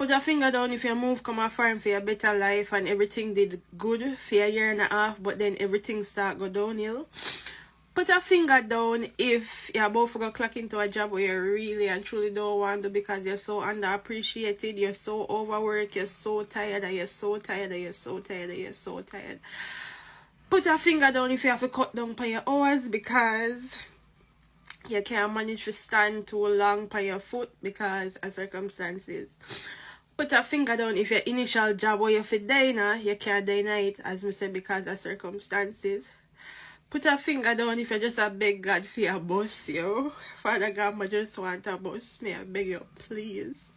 Put a finger down if you move come a foreign for a better life and everything did good for a year and a half, but then everything start go downhill. Put a finger down if you're about to go clock into a job where you really and truly don't want to because you're so underappreciated, you're so overworked, you're so tired, and you're so tired, and you're so tired, and you're so tired. Put a finger down if you have to cut down on your hours because you can't manage to stand too long on your foot because of circumstances. Put a finger down if your initial job where you fit dine, you can't deny it, as we said, because of circumstances. Put a finger down if you just a beg God for your bus, yo. Father God, I just want a bus. May I beg you, please.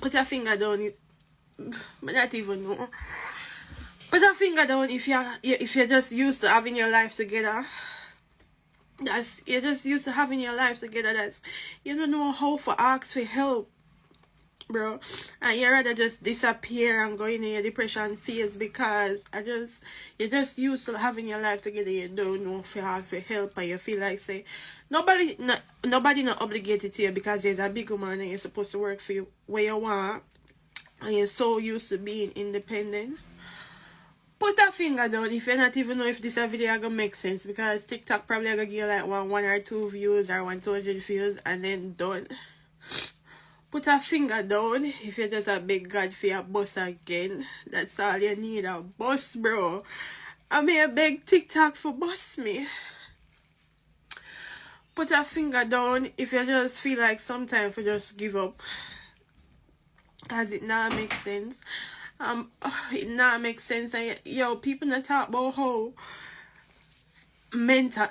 Put a finger down. I don't even know. Put a finger down if you're just used to having your life together. You're just used to having your life together. You don't know how to ask for help, bro. And you rather just disappear and go in your depression phase because you're just used to having your life together. You don't know if you ask for help and you feel like say nobody not obligated to you because you're a big woman and you're supposed to work for you where you want and you're so used to being independent. Put a finger down if you not even know if this video gonna make sense because TikTok probably gonna give you like one or two views or 200 views and then done. Put a finger down if you just a big God for your bus again. That's all you need, a bus, bro. I may a beg TikTok for bus me. Put a finger down if you just feel like sometimes you just give up. Cause it not make sense. It not make sense. And yo, people not talk about how mental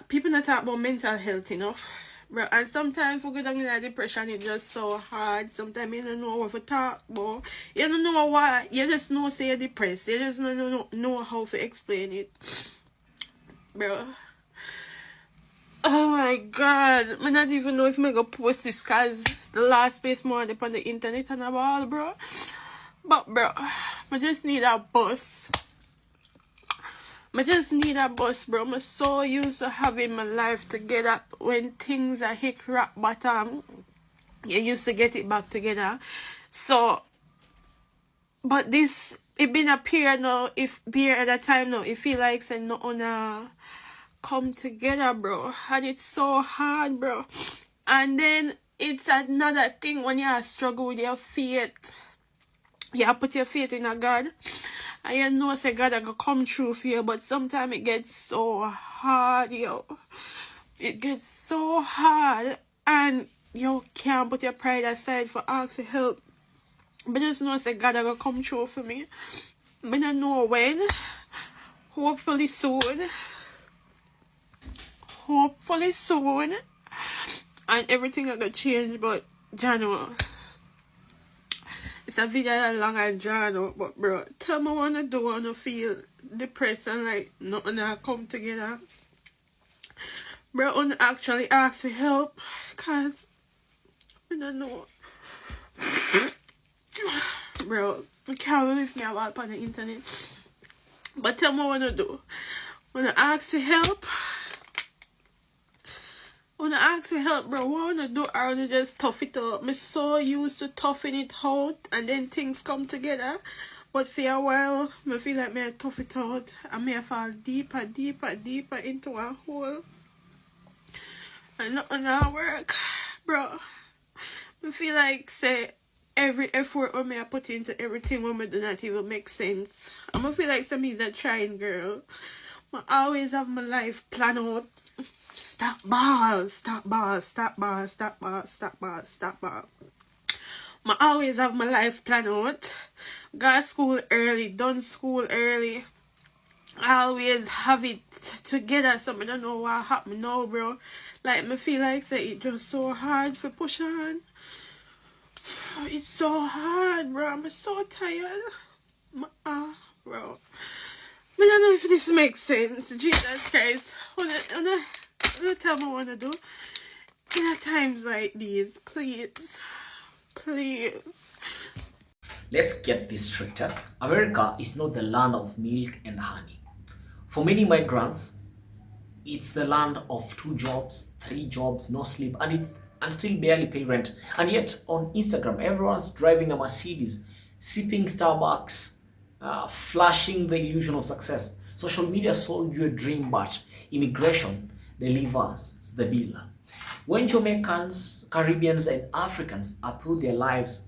health enough. Bro, and sometimes we go down in a depression, it's just so hard. Sometimes you don't know what to talk about. You don't know why. You just know say you're depressed. You just don't know how to explain it. Bro. Oh my God. I not even know if I'm going to post this because the last place more on the internet and all, bro. But bro, I just need a bus. I just need a bus, bro. I'm so used to having my life together. When things are hit rock bottom, you used to get it back together. So, but this, it been a period now, at a time now, it feel like saying no come together, bro. And it's so hard, bro. And then it's another thing when you struggle with your faith. You put your faith in a God. And you know say God gonna come through for you, but sometimes it gets so hard, yo. It gets so hard and you can't put your pride aside for ask for help. But just know say God gonna come through for me. But I don't know when. Hopefully soon. Hopefully soon. And everything gonna change, but January. It's a video that long and drawn out, but bro, tell me what I do when I feel depressed and like nothing come together. Bro, I actually ask for help, cause I don't know. Bro, I can't believe me about on the internet. But tell me what I do. When I ask for help, bro, what I do, I wanna just tough it up. I'm so used to toughing it out and then things come together. But for a while, I feel like I tough it out and I fall deeper into a hole. And nothing not work. Bro, I feel like say every effort I put into everything when I do not even make sense. I feel like some is a trying girl. I always have my life planned out. Stop ball. I always have my life planned out. Got school early, done school early. I always have it together, so I don't know what happened now, bro. Like, I feel like say it's just so hard for push on. It's so hard, bro. I'm so tired. Bro. I don't know if this makes sense. Jesus Christ. Tell me what to do. In times like these, please. Let's get this straight. America is not the land of milk and honey. For many migrants, It's the land of 2 jobs, 3 jobs, no sleep, and still barely pay rent. And yet on Instagram, everyone's driving a Mercedes, sipping Starbucks, flashing the illusion of success. Social media sold you a dream, but immigration delivers the bill. When Jamaicans, Caribbeans, and Africans uproot their lives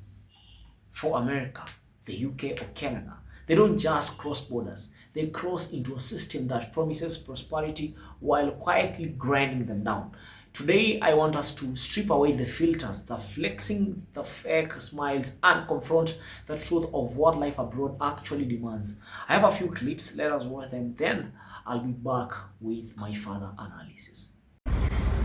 for America, the UK, or Canada, they don't just cross borders, they cross into a system that promises prosperity while quietly grinding them down. Today, I want us to strip away the filters, the flexing, the fake smiles, and confront the truth of what life abroad actually demands. I have a few clips, let us watch them, then I'll be back with my further analysis.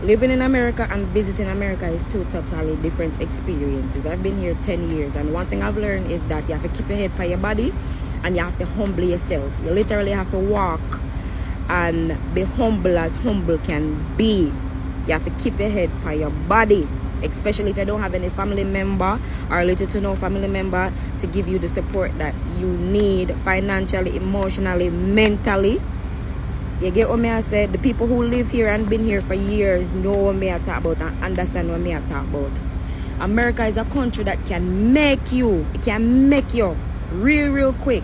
Living in America and visiting America is two totally different experiences. I've been here 10 years, and one thing I've learned is that you have to keep your head by your body and you have to humble yourself. You literally have to walk and be humble as humble can be. You have to keep your head by your body, especially if you don't have any family member or little to no family member to give you the support that you need financially, emotionally, mentally. You get what me I said? The people who live here and been here for years know what me I talk about and understand what me I talk about. America is a country that can make you. It can make you real quick.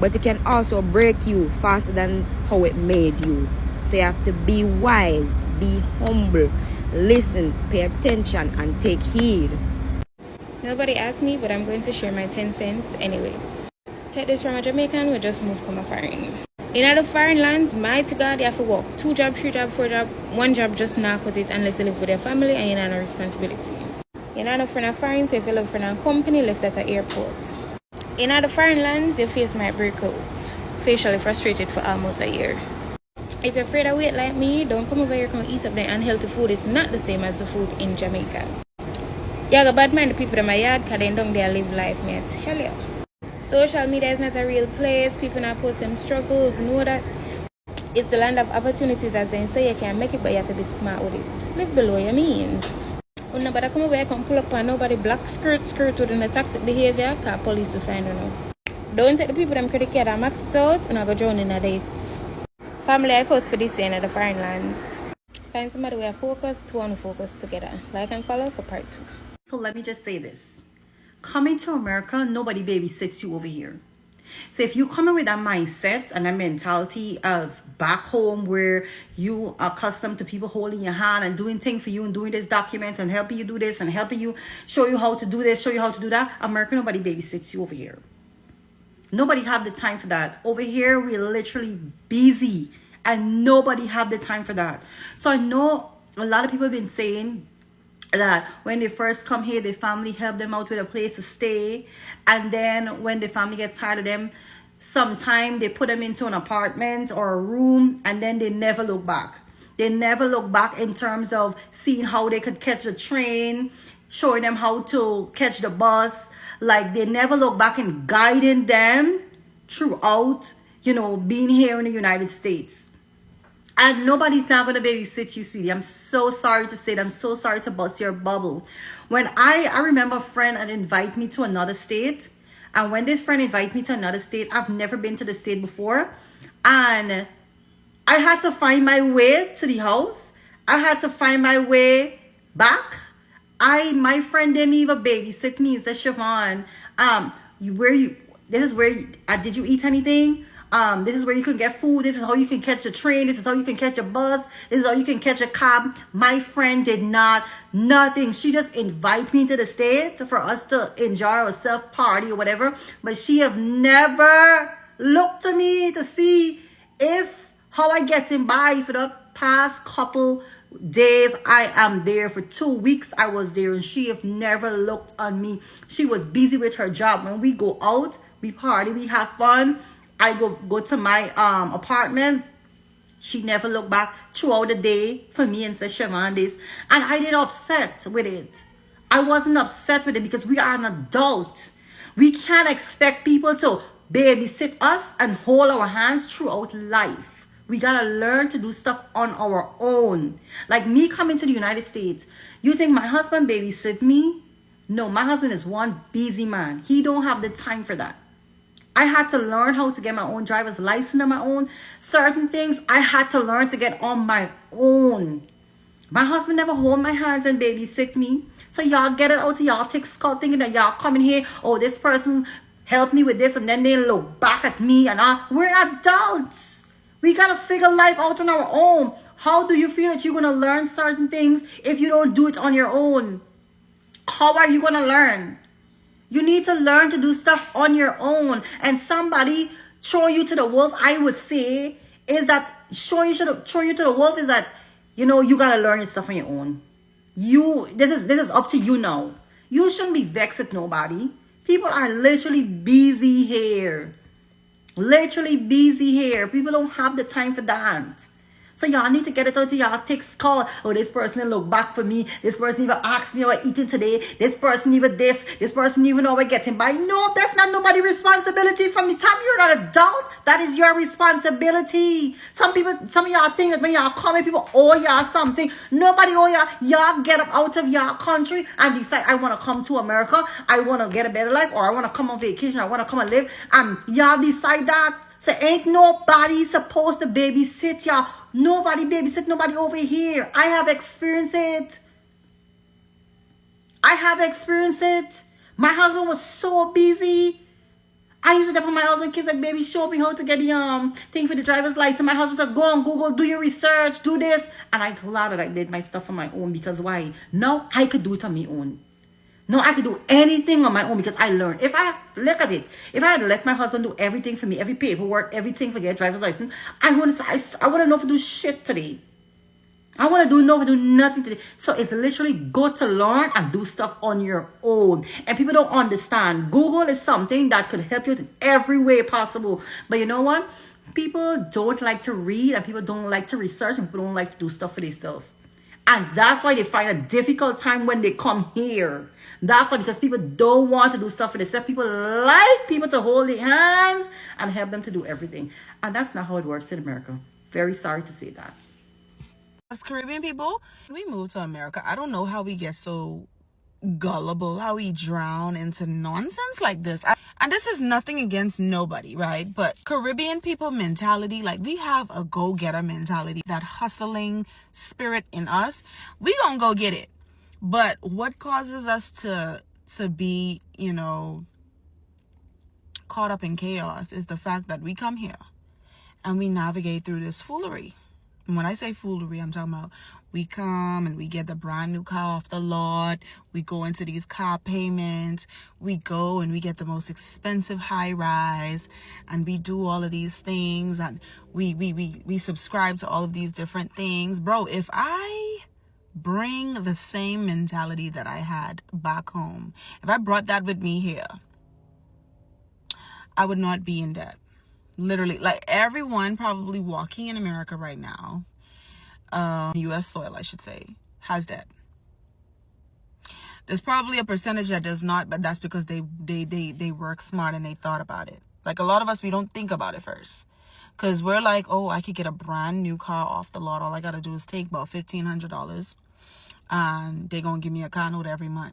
But it can also break you faster than how it made you. So you have to be wise, be humble, listen, pay attention, and take heed. Nobody asked me, but I'm going to share my 10 cents anyways. Take this from a Jamaican who just moved from a foreign. In other foreign lands, mighty God, you have to work 2 jobs, 3 jobs, 4 jobs. 1 job just not cut it unless you live with your family and you have no responsibility. You're not a friend of foreign, so if you live for a company, left at an airport. In other foreign lands, your face might break out. Facially frustrated for almost a year. If you're afraid of weight like me, don't come over here and eat up the unhealthy food. It's not the same as the food in Jamaica. You got bad mind the people in my yard because they don't there live life, me I tell you. Social media is not a real place. People not post them struggles. Know that. It's the land of opportunities, as they say. You can make it, but you have to be smart with it. Live below your means. When nobody come over here, come pull up on nobody black skirt within the toxic behavior, because police will find you now. Don't take the people them credit card and max it out, and I go join in a dates. Family I first for this year in the foreign lands. Find somebody where focus, two on focus together. Like and follow for part 2. So let me just say this. Coming to America, nobody babysits you over here. So if you come in with that mindset and that mentality of back home where you are accustomed to people holding your hand and doing things for you and doing these documents and helping you do this and helping you show you how to do this, show you how to do that, America, nobody babysits you over here. Nobody have the time for that. Over here, we're literally busy and nobody have the time for that. So I know a lot of people have been saying that when they first come here, their family help them out with a place to stay, and then when the family gets tired of them, sometime they put them into an apartment or a room, and then they never look back. They never look back in terms of seeing how they could catch the train, showing them how to catch the bus. Like, they never look back in guiding them throughout, being here in the United States. And nobody's not going to babysit you, sweetie. I'm so sorry to say it. I'm so sorry to bust your bubble. When I remember a friend had invited me to another state. And when this friend invited me to another state, I've never been to the state before. And I had to find my way to the house. I had to find my way back. My friend didn't even babysit me. He said, Siobhan, did you eat anything? This is where you can get food. This is how you can catch a train. This is how you can catch a bus. This is how you can catch a cab. My friend did nothing. She just invited me to the States for us to enjoy ourselves, party or whatever. But she have never looked to me to see how I getting by for the past couple days. I am there for 2 weeks. I was there and she have never looked on me. She was busy with her job. When we go out, we party, we have fun. I go to my apartment. She never looked back throughout the day for me and said, Siobhan, this. And I didn't upset with it. I wasn't upset with it because we are an adult. We can't expect people to babysit us and hold our hands throughout life. We gotta learn to do stuff on our own. Like me coming to the United States. You think my husband babysit me? No, my husband is one busy man. He don't have the time for that. I had to learn how to get my own driver's license on my own. Certain things I had to learn to get on my own. My husband never hold my hands and babysit me. So y'all get it out of y'all take skull thinking that y'all come in here, oh, this person helped me with this, and then they look back at me and we're adults. We gotta figure life out on our own. How do you feel that you're gonna learn certain things if you don't do it on your own? How are you gonna learn? You need to learn to do stuff on your own. And somebody throw you to the wolf, I would say, is that throw you to the wolf is that, you gotta learn your stuff on your own. This is up to you now. You shouldn't be vexed with nobody. People are literally busy here. Literally busy here. People don't have the time for that. So y'all need to get it out of y'all thick skull. Oh, this person didn't look back for me. This person even asked me what I eating today. This person even this. This person even know what getting by. No, that's not nobody's responsibility. From the time you're an adult, that is your responsibility. Some of y'all think that when y'all come, people owe y'all something. Nobody owe y'all. Y'all get up out of y'all country and decide, I want to come to America. I want to get a better life, or I want to come on vacation. I want to come and live. And y'all decide that. So ain't nobody supposed to babysit y'all. Nobody babysit nobody over here. I have experienced it. My husband was so busy. I used to put my husband kids like, baby, show me how to get the thing for the driver's license. My husband said, go on Google, do your research, do this. And I glad that I did my stuff on my own, because why? Now I could do it on my own. No, I could do anything on my own because I learned. If I had let my husband do everything for me, every paperwork, everything for get driver's license, I wouldn't know to do shit today. I want to do nothing today. So it's literally good to learn and do stuff on your own. And people don't understand. Google is something that could help you in every way possible. But you know what? People don't like to read, and people don't like to research, and people don't like to do stuff for themselves. And that's why they find a difficult time when they come here. That's why, because people don't want to do stuff for themselves. People like people to hold their hands and help them to do everything. And that's not how it works in America. Very sorry to say that. As Caribbean people, we moved to America. I don't know how we get so gullible, how we drown into nonsense like this. And this is nothing against nobody, right? But Caribbean people mentality, like, we have a go-getter mentality, that hustling spirit in us. We gonna go get it. But what causes us to be, caught up in chaos is the fact that we come here and we navigate through this foolery. And when I say foolery, I'm talking about we come and we get the brand new car off the lot. We go into these car payments. We go and we get the most expensive high rise, and we do all of these things, and we subscribe to all of these different things. Bro, if I bring the same mentality that I had back home, if I brought that with me here, I would not be in debt. Literally, like everyone probably walking in America right now, U.S. soil, I should say, has debt. There's probably a percentage that does not, but that's because they work smart and they thought about it. Like a lot of us, we don't think about it first, because we're like, oh, I could get a brand new car off the lot. All I gotta do is take about $1,500, and they're gonna give me a car note every month.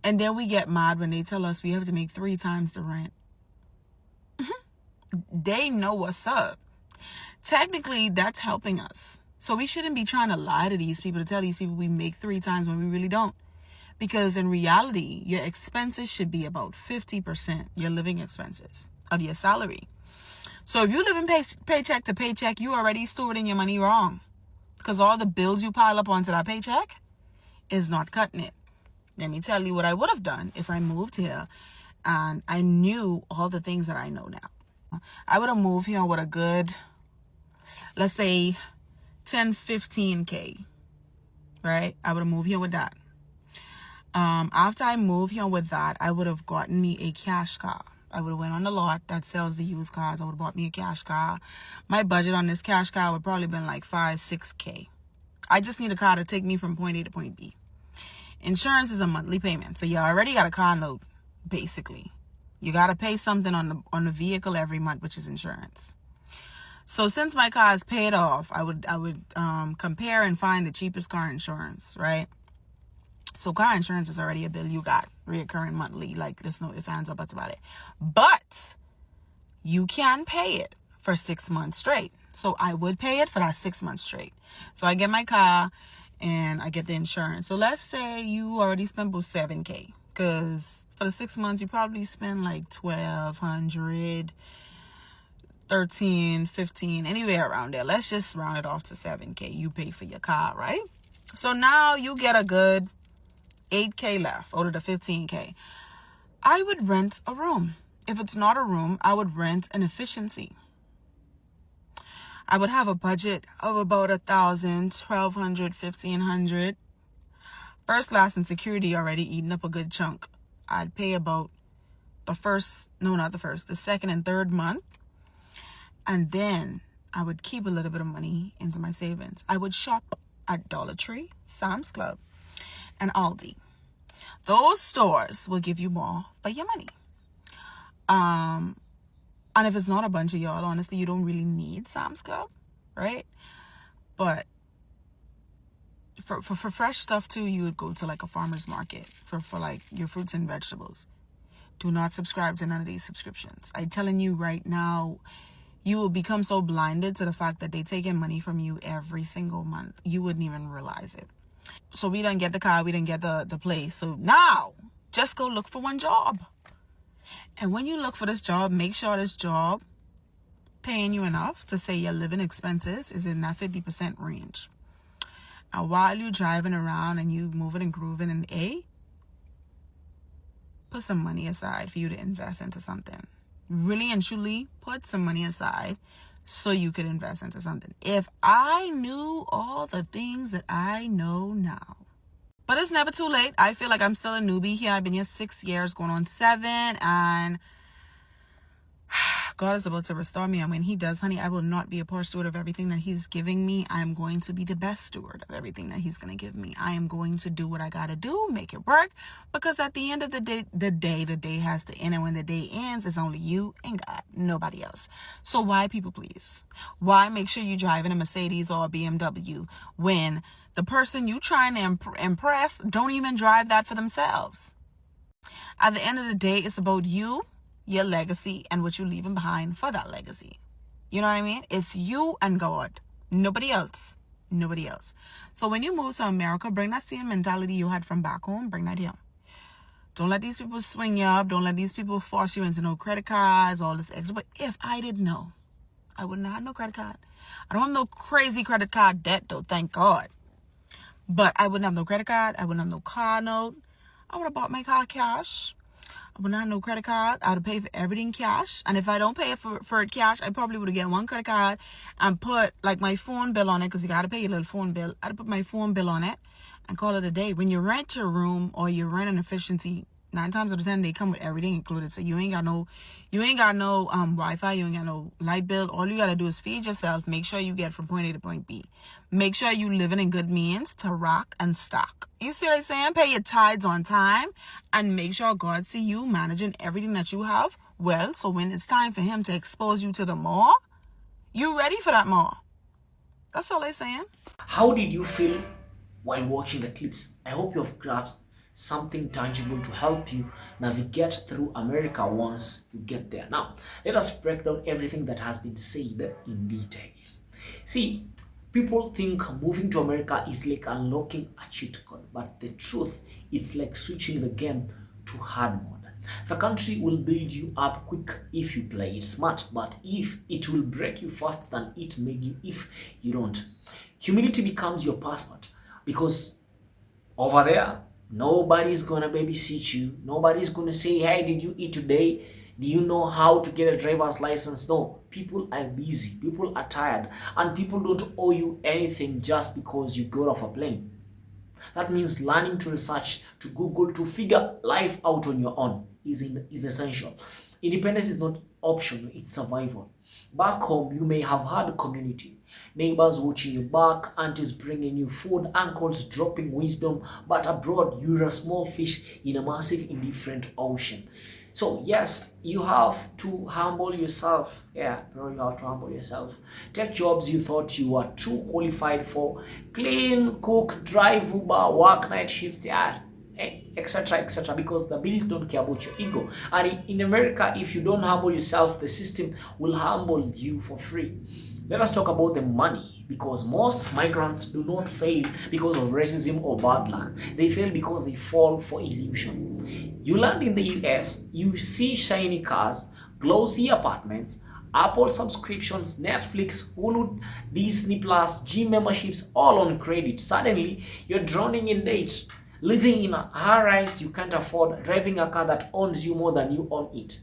And then we get mad when they tell us we have to make 3 times the rent. They know what's up. Technically, that's helping us. So we shouldn't be trying to lie to these people, to tell these people we make 3 times when we really don't. Because in reality, your expenses should be about 50%, your living expenses of your salary. So if you're living paycheck to paycheck, you already stewarding your money wrong. Because all the bills you pile up onto that paycheck is not cutting it. Let me tell you what I would have done if I moved here and I knew all the things that I know now. I would have moved here with a good, let's say, 10-15K, right? I would have moved here with that. After I moved here with that, I would have gotten me a cash car. I would have went on the lot that sells the used cars. I would have bought me a cash car. My budget on this cash car would probably been like 5-6K. I just need a car to take me from point A to point B. Insurance is a monthly payment, so you already got a car note, basically. You got to pay something on the vehicle every month, which is insurance. So since my car is paid off, I would compare and find the cheapest car insurance, right? So car insurance is already a bill you got, reoccurring monthly. Like, there's no ifs, ands, or buts about it. But you can pay it for 6 months straight. So I would pay it for that 6 months straight. So I get my car and I get the insurance. So let's say you already spent about $7,000. Because for the 6 months, you probably spend like $1,200, $13, $15, anywhere around there. Let's just round it off to $7,000. You pay for your car, right? So now you get a good $8,000 left out of the $15,000. I would rent a room. If it's not a room, I would rent an efficiency. I would have a budget of about $1,000, $1,200, $1,500. First class and security already eating up a good chunk. I'd pay about the second and third month. And then I would keep a little bit of money into my savings. I would shop at Dollar Tree, Sam's Club, and Aldi. Those stores will give you more for your money. And if it's not a bunch of y'all, honestly, you don't really need Sam's Club, right? But for fresh stuff too, you would go to like a farmer's market for like your fruits and vegetables. Do not subscribe to none of these subscriptions. I'm telling you right now, you will become so blinded to the fact that they taking money from you every single month. You wouldn't even realize it. So we didn't get the car, we didn't get the place. So now, just go look for one job. And when you look for this job, make sure this job paying you enough to say your living expenses is in that 50% range. And while you're driving around and you moving and grooving in put some money aside for you to invest into something. Really and truly put some money aside so you could invest into something. If I knew all the things that I know now. But it's never too late. I feel like I'm still a newbie here. I've been here 6 years, going on 7, and God is about to restore me. And when he does, honey, I will not be a poor steward of everything that he's giving me. I'm going to be the best steward of everything that he's going to give me. I am going to do what I got to do, make it work. Because at the end of the day has to end. And when the day ends, it's only you and God, nobody else. So why people please? Why make sure you're driving a Mercedes or a BMW when the person you trying to impress don't even drive that for themselves? At the end of the day, it's about you, your legacy, and what you're leaving behind for that legacy. You know what I mean? It's you and God. Nobody else. Nobody else. So when you move to America, bring that same mentality you had from back home. Bring that here. Don't let these people swing you up. Don't let these people force you into no credit cards, all this extra. But if I didn't know, I wouldn't have no credit card. I don't have no crazy credit card debt, though. Thank God. But I wouldn't have no credit card. I wouldn't have no car note. I would have bought my car cash. I would not have no credit card. I would have paid for everything cash. And if I don't pay for it cash, I probably would have get one credit card and put like my phone bill on it, because you got to pay your little phone bill. I'd put my phone bill on it and call it a day. When you rent your room or you rent an efficiency, 9 times out of 10 they come with everything included. So you ain't got no Wi-Fi, you ain't got no light bill. All you got to do is feed yourself. Make sure you get from point A to point B. Make sure you living in good means to rock and stock. You see what I'm saying? Pay your tithes on time and make sure God see you managing everything that you have well. So when it's time for him to expose you to the more, you ready for that more. That's all I'm saying. How did you feel while watching the clips? I hope you have grasped something tangible to help you navigate through America once you get there. Now, let us break down everything that has been said in details. See, people think moving to America is like unlocking a cheat code, but the truth, it's like switching the game to hard mode. The country will build you up quick if you play it smart, but if it will break you faster than it made you if you don't. Humility becomes your passport, because over there, nobody's gonna babysit you. Nobody's gonna say, hey, did you eat today? Do you know how to get a driver's license? No, people are busy, people are tired, and people don't owe you anything just because you got off a plane. That means learning to research, to Google, to figure life out on your own is essential. Independence is not optional, it's survival. Back home, you may have had a community, neighbors watching your back, aunties bringing you food, uncles dropping wisdom, but abroad, you're a small fish in a massive indifferent ocean. So yes, you have to humble yourself. Yeah, bro, you have to humble yourself. Take jobs you thought you were too qualified for. Clean, cook, drive Uber, work night shifts, yeah, etc., etc., because the bills don't care about your ego. And in America, if you don't humble yourself, the system will humble you for free. Let us talk about the money, because most migrants do not fail because of racism or bad luck. They fail because they fall for illusion. You land in the US, you see shiny cars, glossy apartments, Apple subscriptions, Netflix, Hulu, Disney Plus, gym memberships, all on credit. Suddenly, you're drowning in debt, living in a high-rise you can't afford, driving a car that owns you more than you own it.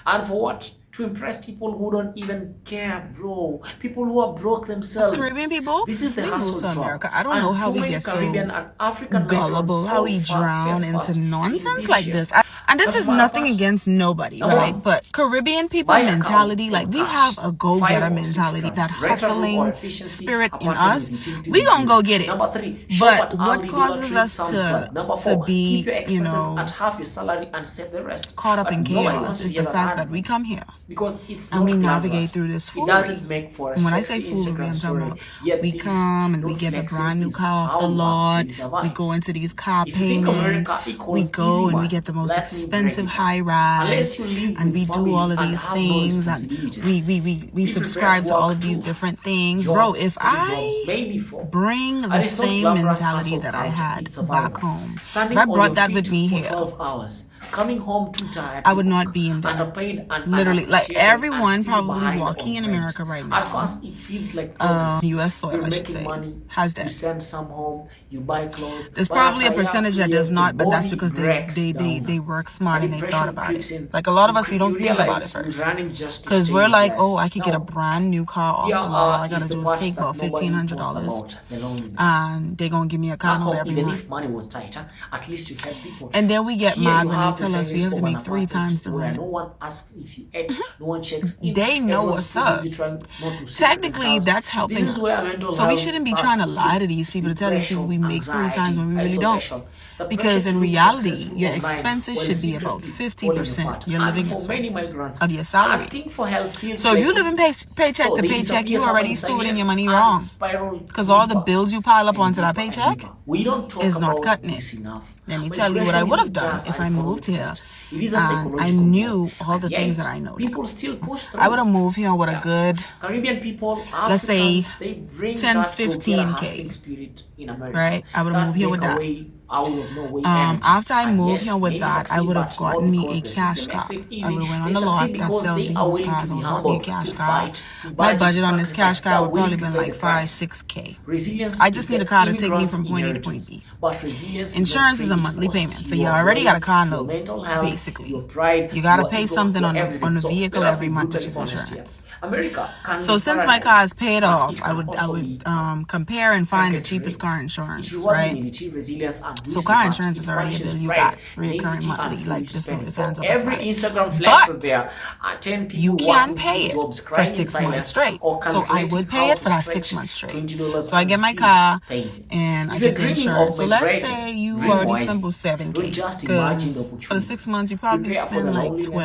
And for what? To impress people who don't even care, bro. People who are broke themselves. Caribbean people, This is the we hustle moved to job. America. I don't And know how too we many get so Caribbean and African gullible, how we migrants fall drown fast into in nonsense this like shit. this. And this is Doesn't nothing matter. against nobody, Number right? one, But Caribbean people buy a car mentality, for like we cash, have a go-getter 5 or 6 mentality, grand, that rent a room or hustling efficiency spirit in apartment us. with utilities We gonna go included. get it. Number 3, shop But at what Aldi, Dollar causes Tree, us Sam's Club. Number to 4, keep be, your you expenses know, at half your salary and save the rest. caught up But in nobody chaos wants to is hear the that fact that we advice, come here because it's and not we navigate glamorous. through this It foolery. doesn't make for a And when I say sexy foolery, I'm Instagram talking story. about Yet we this come and we not get the flexing brand new is car off how the you lot. actually survive. We go into these car If you think payments. America We equals go easy and we money, get the most let me break expensive it down. high rise, Unless you live and with we do family all of and these have no things, and responsibilities, we be prepared subscribe to to all work of these 2 different things. jobs, Bro, if 3 jobs, I maybe 4. bring And the it's not same glamorous mentality hustle that I culture, had it's back survival. home, if Standing I on brought your that feet with me for here, 12 hours, coming home too tired I to would not cook, be in debt. underpaid and Literally, like unappreciated, and everyone still probably behind walking on in rent. America right At now, first, it feels like progress. US soil, You're I should making say, money, has you debt. send some home, you buy clothes, There's buy a probably a tire percentage 2 that does years, the not, but that's body because breaks down. they work smart And and they thought depression about creeps it. in. Like a lot of us, we You don't think about it realize you're first, running just to because stay we're like, oh, blessed. I could get a No, brand new car off here the lot. All I is gotta the do is part take that about nobody $1,500, posts about, the loneliness. and they're gonna give me a car Back note home, every even month. if money was tighter, at least you had people. And then we get Here mad you when they have the tell us we silence have to of an make 3 apartment times the where rent. no one asks if you ate, no one checks in. They know Everyone's what's too up. busy trying not to sit Technically, themselves. that's helping This is where us. mental So we health shouldn't be starts trying to to lie to slip. these people, to tell these people we Depression, make 3 times when we anxiety, really don't. isolation, the Because pressure in to look reality, successful your online expenses while should be about secretly falling 50%, apart. your And living for many expenses migrants, of your salary. asking for help feels So if like you live in paycheck so to they paycheck, disappear you already someone in stewarding your silence money and wrong. spiral Because all the deeper bills you pile up and onto that deeper and paycheck deeper. We don't talk is not about cutting it. this enough. Let me tell you what I Migration would have isn't done just if an I economic moved here test. It is a and I psychological knew one. all the And things yet, that I know people now. still push through. I would have moved here with a Yeah. good, Caribbean people, let's say, Africans, they bring 10, that go-getter 15K, hustling spirit in America. right? I would have That moved here with that. breakaway out of nowhere energy. After I And moved yes, here with many that, I succeed, would have but gotten not me because a the cash system car. makes it I easy. would have went on They the lot succeed that because sells they the are used willing cars. to I be would have bought me a humble, cash to car. fight, to My budget, to budget on this cash sacrifice. They car are would willing probably to been pay like the 5, price. 6K. Resilience I is just need the a car to take me immigrant's from point A to inheritance. point B. But resilience Insurance is is a not monthly paid. It payment, costs so you your already got a brain, car your note, mental health, basically. your pride, You gotta your pay ego, something your on everything. the So vehicle let us every be month, which brutally is honest here. insurance. America can So be since my car is paradise, paid but off, it I can would also be compare and find the purgatory. cheapest car It insurance, rewards right? humility, resilience, and So wisdom, car but insurance it is already a punishes bill you pride, got reoccurring naivety, monthly, and like foolish this no spending. ifs, For ands, or buts every about it. Instagram flex But there are 10 you people can working pay 2 it jobs, for crying in 6 months silence, straight. or So I calculating would pay how it to for that stretch 6 months straight. $20 So I get my until car paying. and I If you're get the dreaming insurance. of So let's migrating, say you dream already spent wisely. about Don't 7K. just imagine the Because for the 6 opportunities. months you probably Prepare for spend the like loneliness, the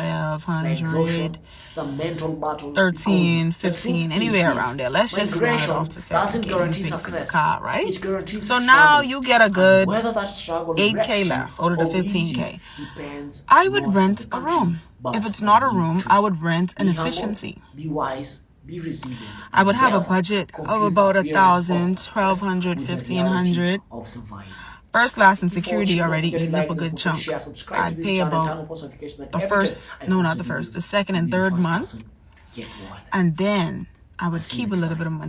1,200, exhaustion, the mental battles, 13, because the 15, truth is anywhere this: around there. Let's just round it migration off to doesn't 7K. guarantee You pay for the success. car, right? It guarantees So now struggle. you get a And good whether that struggle 8K wrecks you left out of the or builds you 15K. depends I would not on rent the a country, room. but If it's on not a you room, too. I would rent an Be humble, efficiency. be wise, be resilient. I would have a Never budget of confuse about appearance of 1,000, success 1,200, with the 1,500. reality of survival. First class and Keep security watching, don't already forget to eating up like a the good video, chunk. share, subscribe to I'd this pay channel, about turn on post notifications that the every time first, I no, post not the videos, first, the second you'll and be the third first month. person to get one. And then I I'll would see you keep a next little time. bit of money.